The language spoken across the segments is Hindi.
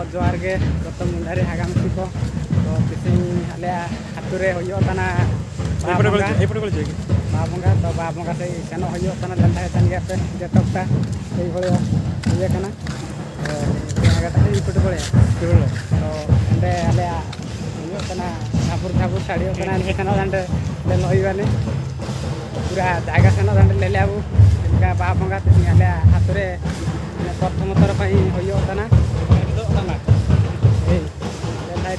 जोहार गे गत मुंडारी हागाम को तो तिसिंग आले हातुरे होयो तना बाबंगा तो बाबंगा से सेनो होयो तना लंधा तन गया पे जतकता ए भले ये कना आगा ता ई फुट बळे तो अंडे आले होयो तना झापुर झापुर साडियो तना ने सेनो दंडे ले लइबाने पूरा जागा सेनो दंडे ले लेबू इनका बाबंगा तिसिंग आले हातुरे प्रथम थर पई होयो तना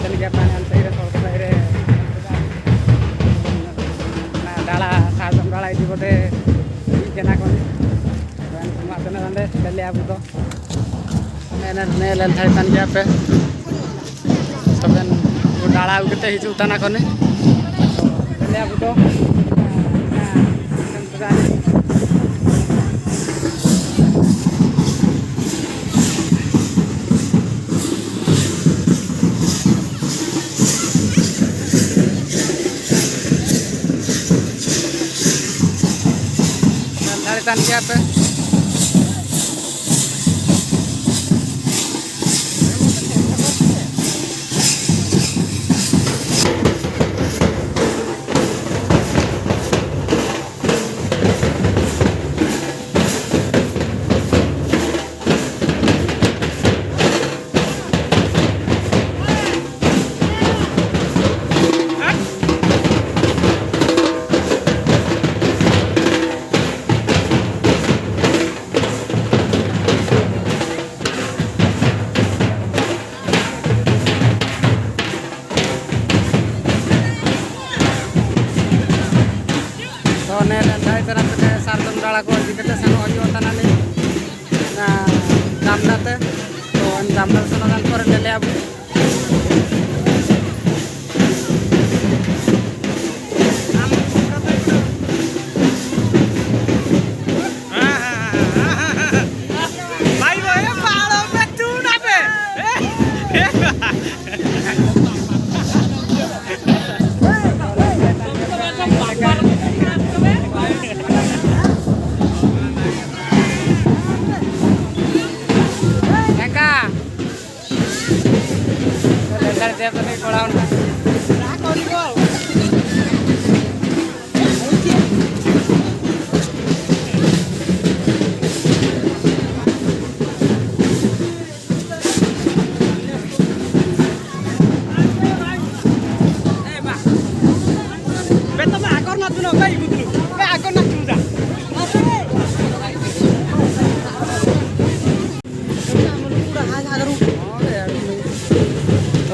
तन गया पानी अंत सड़क बाहर डाला साजम डाला ये बोटे केना कौन दंडे डले आबू तो ने लेन थाई तन गया पे तबन वो डाला उगते हिजू तना कोने डले आबू तो तन क्या पे सारदम डाला को दिक्कत सेनो होयो तना ने ना जामनाते तो जामना सेनो गान पर ले आबू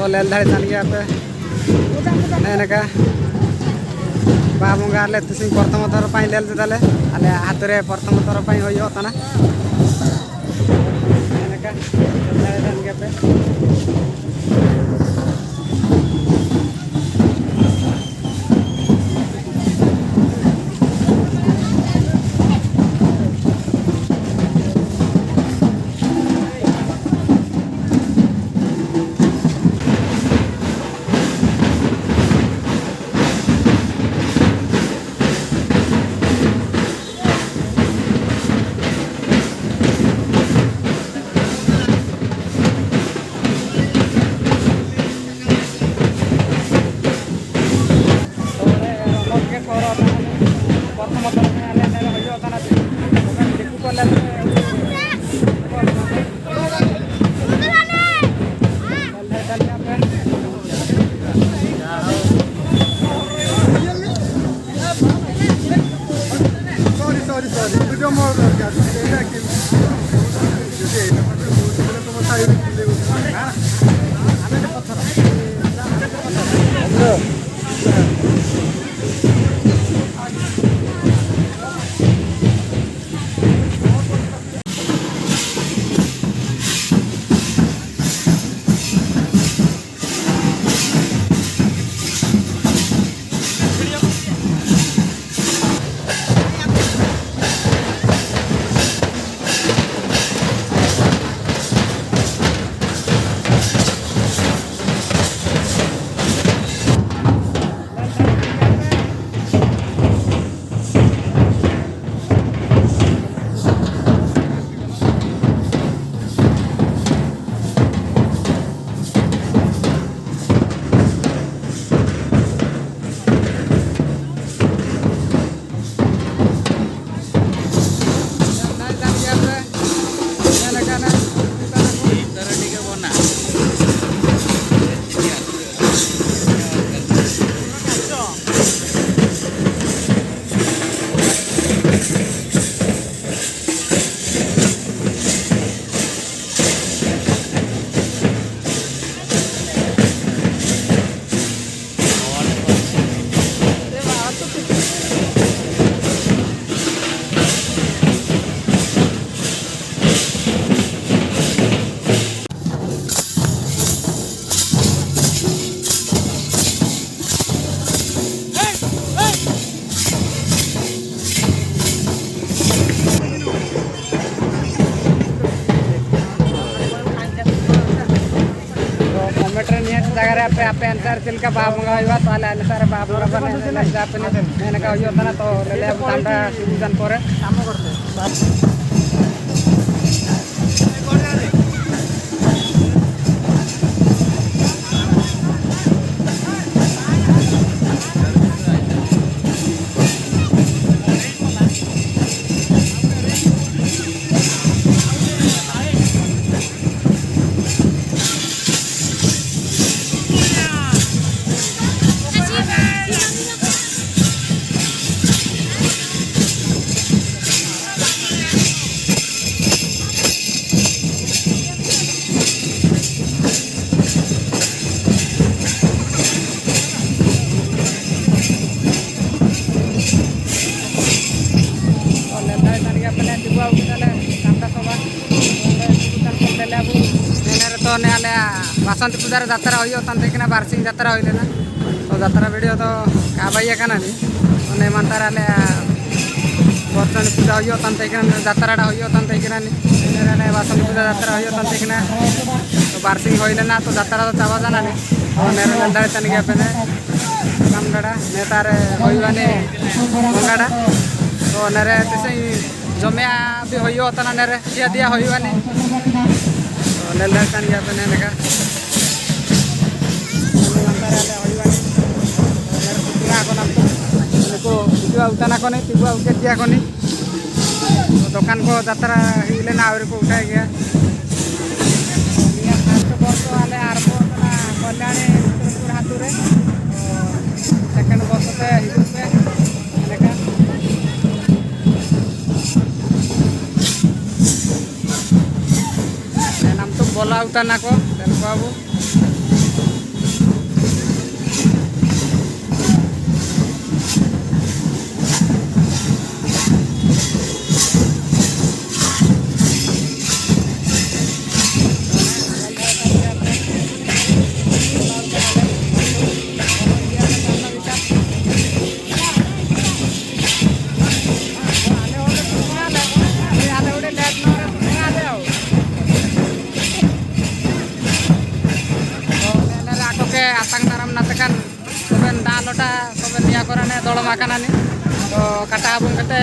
लेल धारे तन गया पे नेका बाबंगा ले तिसिंग प्रथम थर पई लेल देले आले हातरे प्रथम थर पई होयो तना नेका धारे तन गया पे मीटर नियत जगह पे आपे आंसर चिलका बाप मंगा हुआ तो आले सारे बाप मंगा बने ले जापे ने का होता ना तो ले ले दांडा सीजन पर काम करते बसंत पूजार जात्रा होता बारसिंग जात्रा होले ना तो जात्रा वीडियो तो काबाइया का ना नहीं मनतार बर्तन पूजा होता जात्राटा होता बसंत पूजा जात्रा होता तो बारसिंग होले ना तो जात्रा तो चाबा जाना नहीं नेरे नंदाड़े तन गया पेने कामडाड़ा नेतारे होइवाने मंगाड़ा तो नेरे तसे जमिया भी होता ना नेरे दिया दिया होइवाने तो नेले तन गया पेने नेका उतना को नहीं तिबुआ उठे दिया को नहीं दुकान को जात्रा हिले ना आवर को उठाए गया फर्स्ट बस आले आरंभ होता कल्याणी हाथुरे सेकंड बस से हिजुप पे लेका नाम तो बोला उतना को तेल बाबू atang taram natekan soben dalota soben niya korane dolomakanani to kata abung kete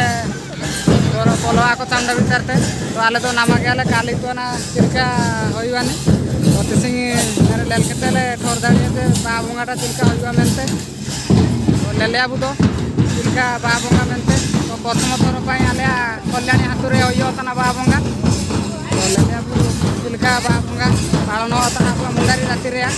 doro polo ako chanda bicarte to ale to nama gele kali to na tilka hoiwani to tising nare lel kete le thor dani te babungata tilka hoiwa mente to lele abu to tilka babunga mente to prothom thor pai ale kalyani hature hoiyo tana babunga to lele abu tilka babunga palano tana abu mundari ratire ya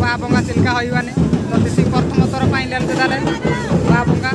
बाबंगा Chilka होइबानी तो तिसी प्रथम थर पाई लेल देदाले बाबंगा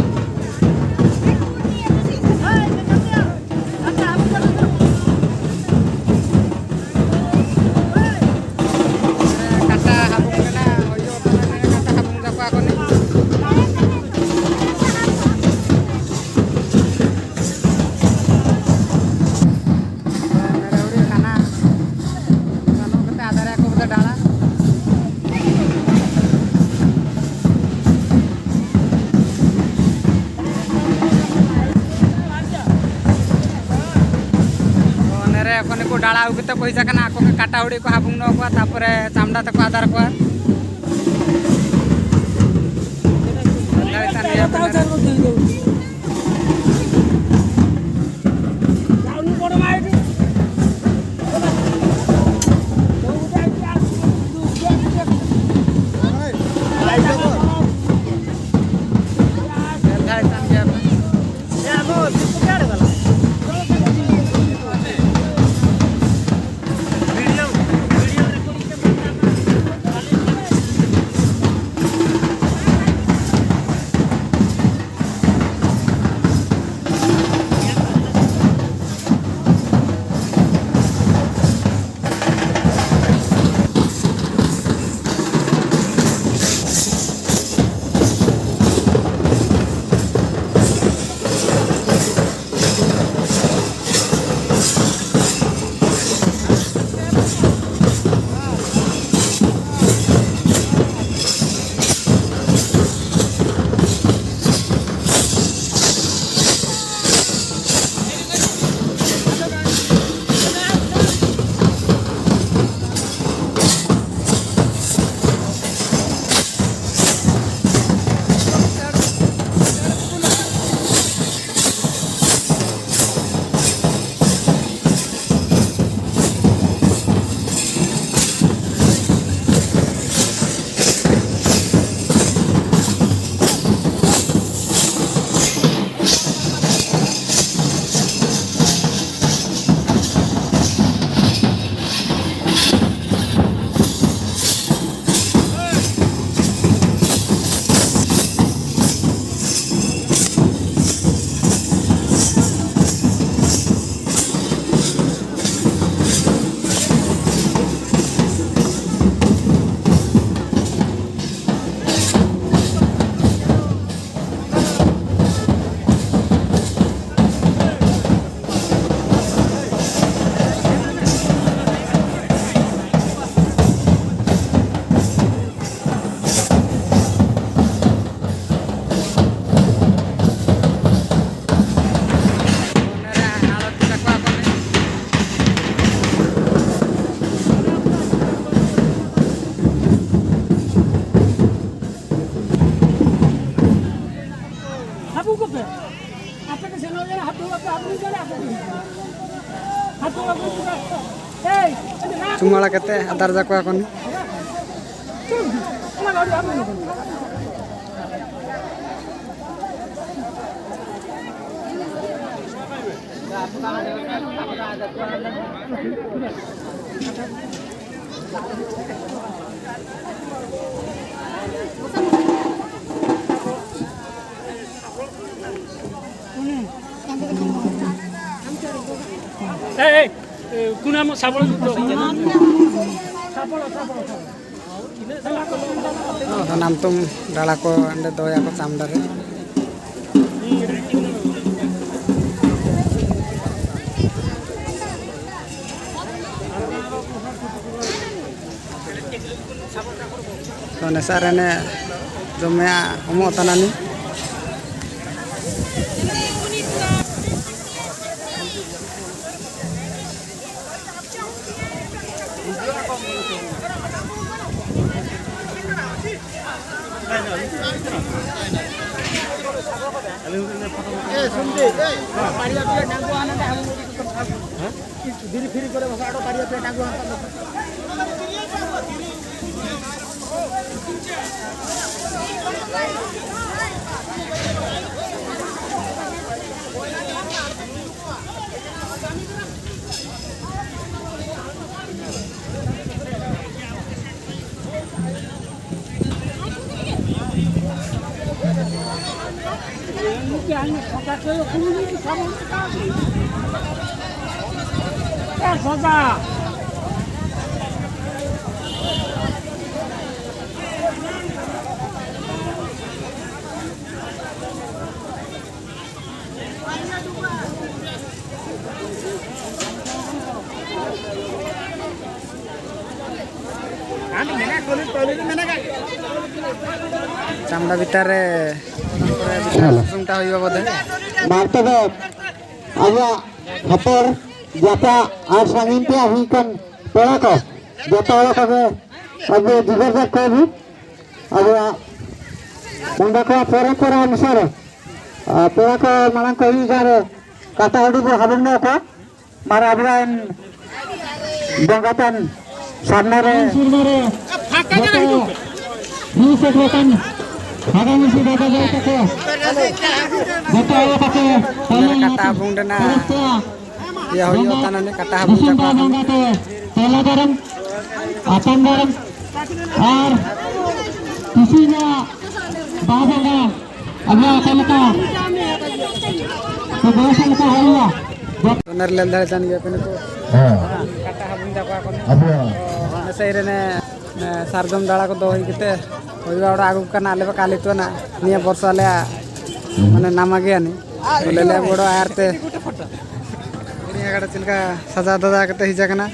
कोने को डाला उगते पैसा कना आको के काटा उड़ी को हाबुंग नो को तापरे चामड़ा तक आधार को चुमाड़ा कते आधार जा को कोनी कुना म साबळ नाम तुम डाला को अंडे दोया को चामड़ा रे तो नेसारे ने जमे हमो तनानी चामड़ा भितर सुमटा होइबा बोधे मारते अब हपर jata ar sangin te ahikan pera ko jata ora kabe abe digarja kobi abe unda ko pera anusare pera ko malang ko jare kata hadu bo habun no ko mara abran bongatan sarnare ni sekretan Hagan isi data jauh ke data ala pakai kata abung dana ya hoyo tanane kata abung jakwa tela garam apan garam और किसीnya बाबा अगला कलका तो बहुत साल का हुआ toner lendar jan ya pene ko kata abung jakwa ko ne seirene sargam dala ko dohi kite hoiba oda agu kana ale kali to na niya borsa le mane namage ani lele bodo arte ini agada chilka saja dada kate hija kana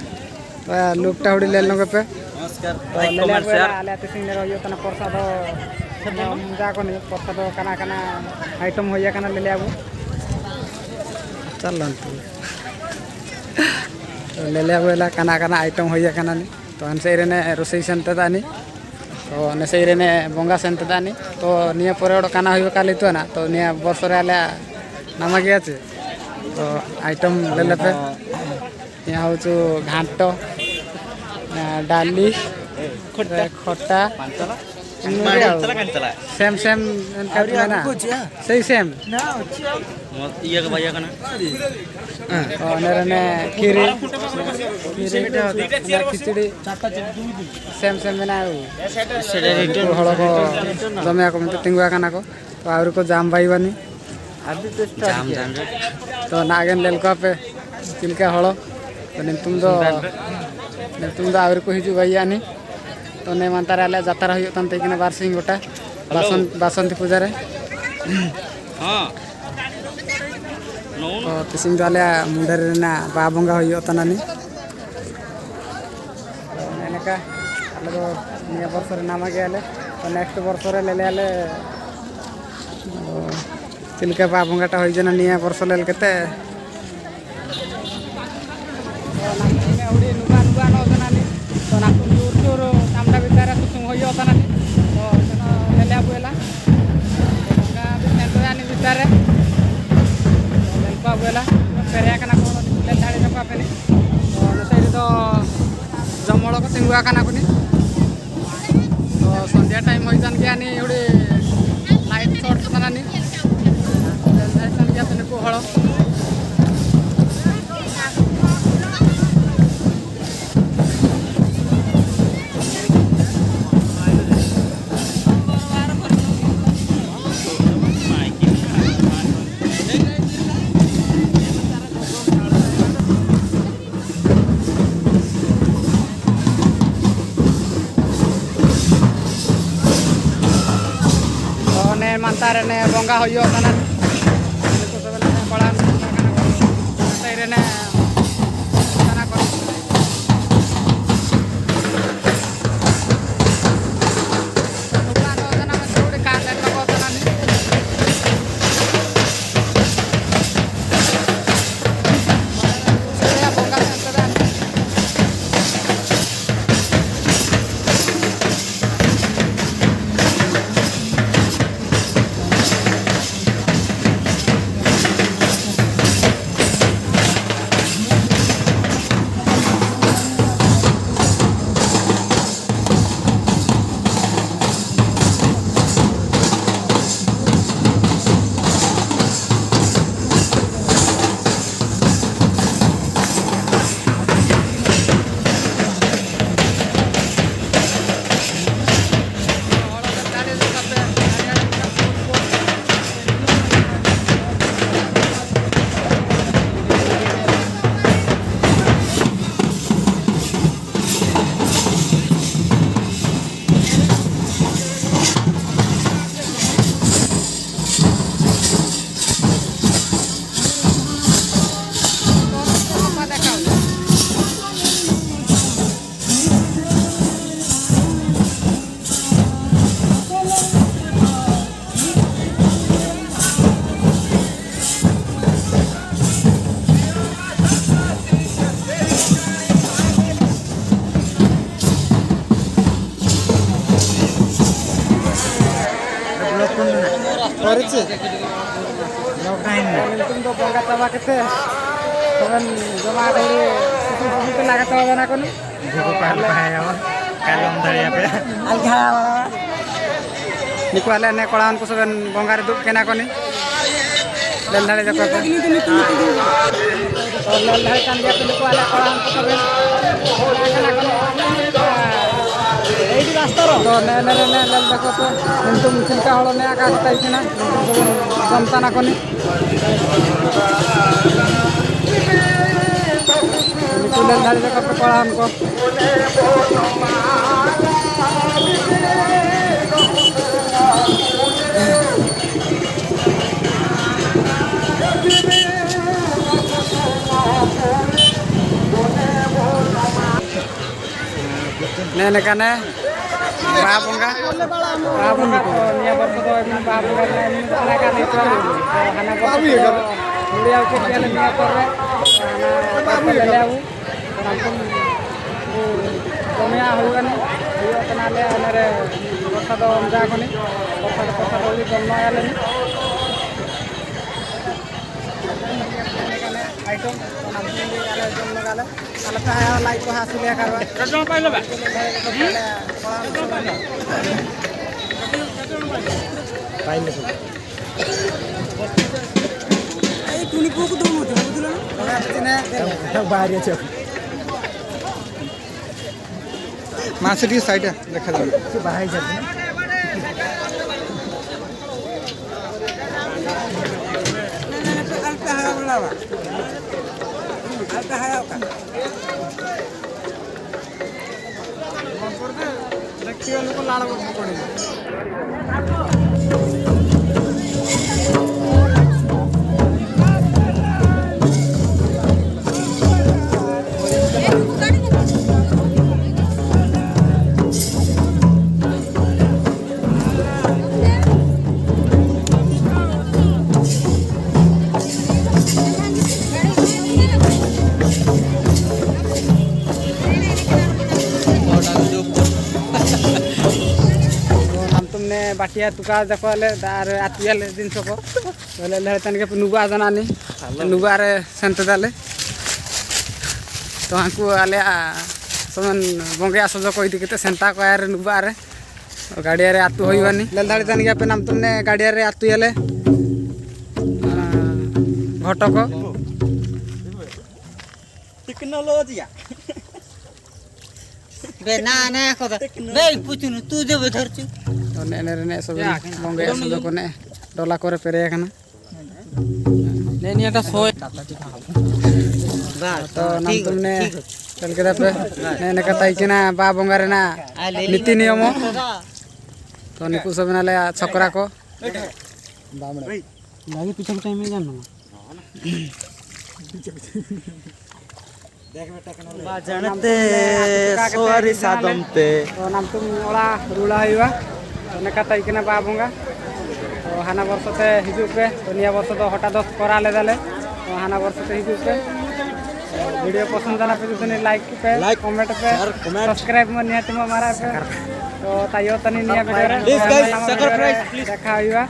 look ta hudi lel no pe namaskar commercial ale ate sing le hoyo tana porsa do ja ko ni porsa do kana item hoya kana lele agu chalan tu lele agu la kana item hoya kana ni to an seirene rosei center ani तो ने सेइरेने बंगा सेंते दानी तो निया परे ओड काना होइबे काली तो ना तो निया बसरे आले नामा गया छे तो आइटम लेले पे यहाँ होचु घांटो डाली खट्टा सेम ना सही same iya kebanyakan oh nerene kiri खिचड़ी सेम ना हल को जमे को तिंगुआ काना को तो आउर को जाम भाई बनी तो नागेन लेल को पे चिलका हल तो तुम दो आउर को हिजु भाई आनी तो ने मंतार आले जातार होय तंते किना बारसिंग गोटा बासंती पूजा रे हां तो तिसिंग दाले मुंडर ना बा बंगा होय तनानी नेका आले तो निया वर्ष रे नामा गेले तो नेक्स्ट वर्ष रे लेले आले चिलका बा बंगाटा होय जना निया वर्ष लेल केते नुगा न तनानी तो नाकु चूर कामडा बिचारा सुसुंग होय तनानी तो तनो लेले आबुला बंगा बिचारा बिचारे बेला पेरिया कना को ले धाड़ी जका पेनी तो नसैरी तो जमळ को तिंगुआ कना कुनी तो संध्या टाइम होई जान के आनी एउडी लाइट शॉट बनानी सन के पेनी को हळ mantar ne bongga hoyo kanan ko sebele balan kana saire ne kana ko bukan no kana masuk kan dan ko kanan saya bongga santaran तुम तो बंगा चाबा के तबन जमा ढेरी सुसु लगा चाबा बना कोनी भूख पाल पाए और कालम धरिया पे अलघा निकवाले ने कोड़ान को सबन बंगारे दुब केना कोनी ललधारे जको पे और ललधारे कान गया पे निकवाले कोड़ान को सबन केना कोनी एडी रास्ता रो तो ने लल जको पे तुम चिंता हलो ने आका कताई केना सबन समता ना कोनी ललधारे जको पे कोड़ान को नेने कने बाबुंगा निया बरतो तो बाबुंगा ने ना का नहीं तो हना बाबू ये मुड़िया के केले निया करे हना ले आऊ हमको कमिया होगन यो तना ले अनरे कथा तो जा कोनी कथा तो भी कम आले आइटम हमने आले जम लगाले आले का लाइक को हासिल करवा कटन पाइलो बा पाइले सब ए टुनी को दो मत बुझलो ना बाहर আছে मासटी साइड देखा जाए बाहर जाते ना बाटिया तुका देखले दार आतियाल दिन सको बोले ले तन के नुबा जनानी नुबा रे संत दाले तो हमको आले समन बंगे आसो कोई दिकते सेंता को यार नुबा रे गाड़िया रे आतु होइबानी ललधाड़ी तन के पे नाम तुमने गाड़िया रे आतु याले घटक टेक्नोलॉजी बे ना को बे पुचुनु तू जब धरचु ने सब बंगे आसो को ने डोला करे पेरे कना ने नियाटा सोय तो नाम तुमने चल के पे ने कताई किना बा बंगा रे ना नीति नियम तो निकु सब नाले छकरा को बामड़ा लागी पीछे टाइम में जानो जानते सोरी सादमते तो नाम तुम ओला रुला हइवा ने कताई किना बा बंगा तो हाना वर्ष ते हिजु पे तो निया वर्ष तो हटा दस करा ले दाले तो हाना वर्ष ते हिजु पे वीडियो पसंद आना पे तो लाइक पे कमेंट पे सब्सक्राइब में निया तुम मारा पे तो तायो तनी निया वीडियो रे प्लीज गाइस सब्सक्राइब प्लीज देखा हइवा